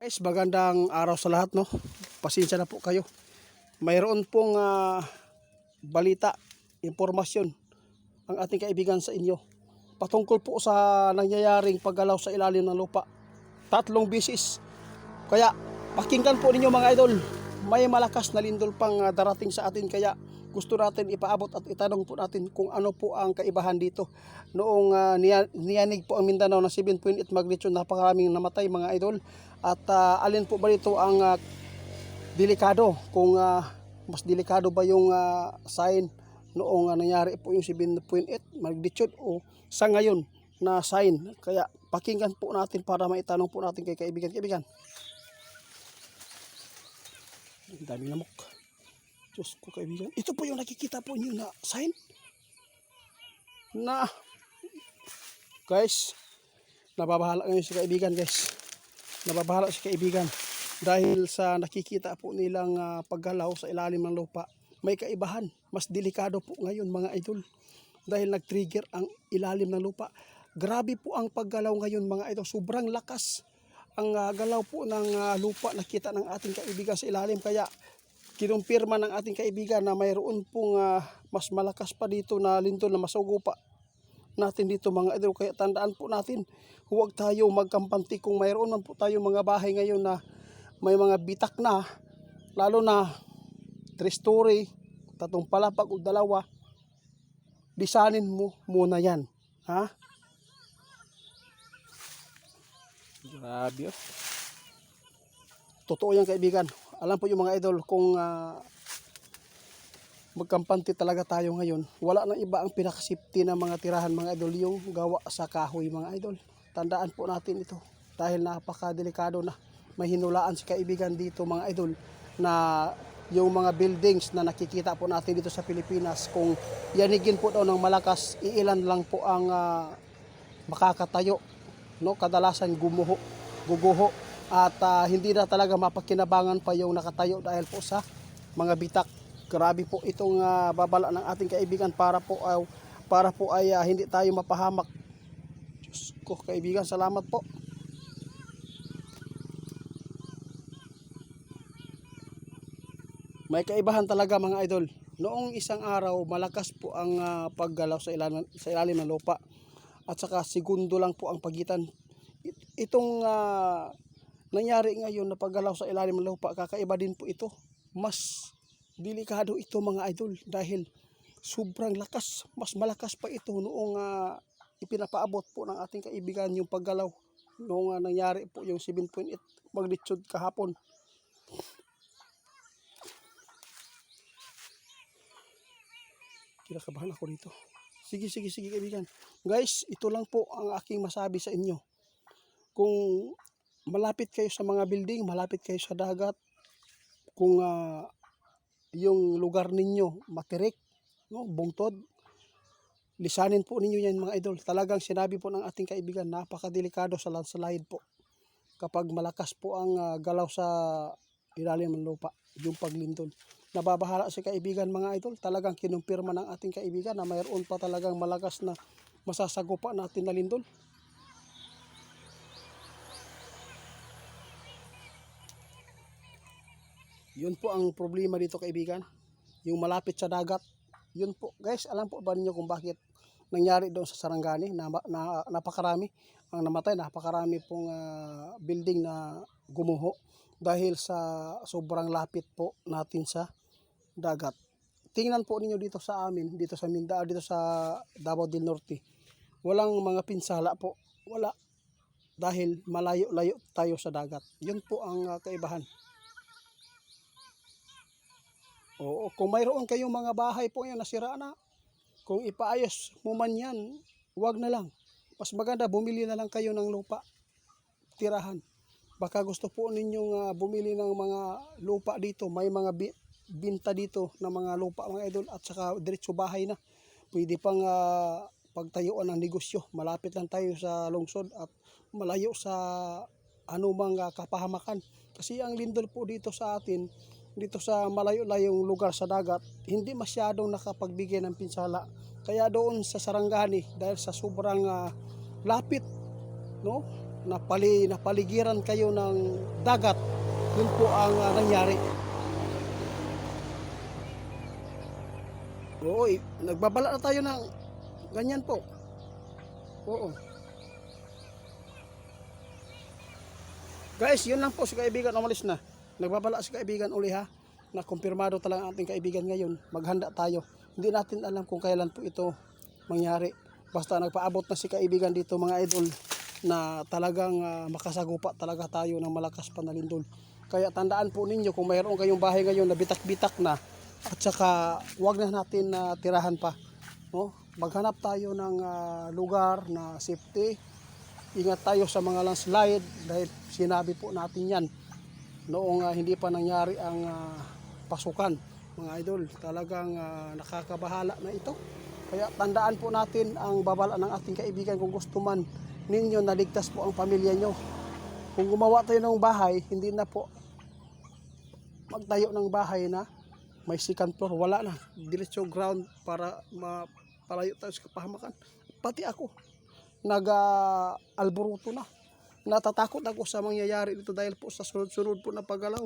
Guys, magandang araw sa lahat, no. Pasensya na po kayo. Mayroon pong balita, impormasyon ang ating kaibigan sa inyo. Patungkol po sa nangyayaring paggalaw sa ilalim ng lupa. 3 beses. Kaya pakinggan po ninyo mga idol. May malakas na lindol pang darating sa atin, kaya gusto natin ipaabot at itanong po natin kung ano po ang kaibahan dito. Noong niyanig po ang Mindanao na 7.8 magnitude, napakaraming namatay mga idol. At alin po ba dito ang delikado? Kung mas delikado ba yung sign noong nangyari po yung 7.8 magnitude o sa ngayon na sign? Kaya pakinggan po natin para maitanong po natin kay kaibigan. Ang daming lamok. Diyos ko kaibigan. Ito po yung nakikita po niyo na sign. Na guys, nababahala ngayon si kaibigan guys. Nababahala si kaibigan. Dahil sa nakikita po nilang paggalaw sa ilalim ng lupa. May kaibahan. Mas delikado po ngayon mga idol. Dahil nag-trigger ang ilalim ng lupa. Grabe po ang paggalaw ngayon mga idol. Sobrang lakas ang galaw po ng lupa nakita ng ating kaibigan sa ilalim. Kaya kinumpirma ng ating kaibigan na mayroon pong mas malakas pa dito na lindol na masugupa natin dito mga idol. Kaya tandaan po natin, huwag tayo magkampante kung mayroon man po tayo mga bahay ngayon na may mga bitak na, lalo na 3 story, 3 palapag o 2, lisanin mo muna yan, ha? Grabe, oh. Totoo yan kaibigan. Alam po yung mga idol, kung magkampante talaga tayo ngayon, wala nang iba ang pinaka-safety ng mga tirahan mga idol, yung gawa sa kahoy mga idol. Tandaan po natin ito dahil napaka-delikado na. May hinulaan si kaibigan dito mga idol na yung mga buildings na nakikita po natin dito sa Pilipinas, kung yanigin po daw ng malakas, iilan lang po ang makakatayo, no? Kadalasan guguho at hindi na talaga mapakinabangan pa yung nakatayo dahil po sa mga bitak. Grabe po itong babala ng ating kaibigan para po ay hindi tayo mapahamak. Diyos ko kaibigan, salamat po. May kaibahan talaga mga idol. Noong isang araw, malakas po ang paggalaw sa ilalim ng lupa. At saka segundo lang po ang pagitan. Itong nangyari ngayon na paggalaw sa ilalim ng lupa, kakaiba din po ito. Mas delikado ito mga idol dahil sobrang lakas. Mas malakas pa ito noong ipinapaabot po ng ating kaibigan yung paggalaw. Noong nangyari po yung 7.8 magnitude kahapon. Kinakabahan ako dito. Sige kaibigan. Guys, ito lang po ang aking masabi sa inyo. Kung malapit kayo sa mga building, malapit kayo sa dagat, kung yung lugar ninyo matirik, no, bungtod, lisanin po ninyo yan mga idol. Talagang sinabi po ng ating kaibigan, napakadelikado sa landslide po. Kapag malakas po ang galaw sa ilalim ng lupa, yung paglindol. Nababahala si kaibigan mga idol. Talagang kinumpirma ng ating kaibigan na mayroon pa talagang malakas na masasagupa natin na lindol. Yun po ang problema dito kaibigan. Yung malapit sa dagat. Yun po guys, alam po ba niyo kung bakit nangyari doon sa Sarangani na napakarami ang namatay, napakarami pong building na gumuho dahil sa sobrang lapit po natin sa dagat. Tingnan po ninyo dito sa amin, dito sa Mindanao, dito sa Davao del Norte. Walang mga pinsala po. Wala. Dahil malayo-layo tayo sa dagat. Yun po ang kaibahan. Oo, kung mayroon kayong mga bahay po yan nasira na, kung ipaayos mo man yan, wag na lang. Mas maganda bumili na lang kayo ng lupa, tirahan. Baka gusto po ninyong bumili ng mga lupa dito. May mga binta dito ng mga lupa mga idol, at saka diretso bahay na. Pwede pang pagtayuan ng negosyo. Malapit lang tayo sa lungsod at malayo sa anumang kapahamakan. Kasi ang lindol po dito sa atin, dito sa malayo-layong lugar sa dagat, hindi masyadong nakapagbigay ng pinsala. Kaya doon sa Sarangani, dahil sa sobrang lapit, no, napaligiran kayo ng dagat, yun po ang nangyari. Oo, nagbabala na tayo ng ganyan po. Oo. Guys, yun lang po si kaibigan, umalis na. Nagbabala si kaibigan uli ha, na kumpirmado talaga ang ating kaibigan ngayon. Maghanda tayo. Hindi natin alam kung kailan po ito mangyari. Basta nagpaabot na si kaibigan dito mga idol, na talagang makasagupa talaga tayo ng malakas panalindol. Kaya tandaan po ninyo, kung mayroon kayong bahay ngayon na bitak-bitak na, at saka wag na natin tirahan pa, no? Maghanap tayo ng lugar na safety. Ingat tayo sa mga landslide dahil sinabi po natin yan noong hindi pa nangyari ang pasukan, mga idol. Talagang nakakabahala na ito. Kaya tandaan po natin ang babala ng ating kaibigan. Kung gusto man ninyo naligtas po ang pamilya nyo, kung gumawa tayo ng bahay, hindi na po magtayo ng bahay na may second floor. Wala na, diretso ground para mapalayo tayo sa kapahamakan. Pati ako nag-alburuto na, natatakot ako sa mangyayari dito dahil po sa sunod-sunod po na paggalaw.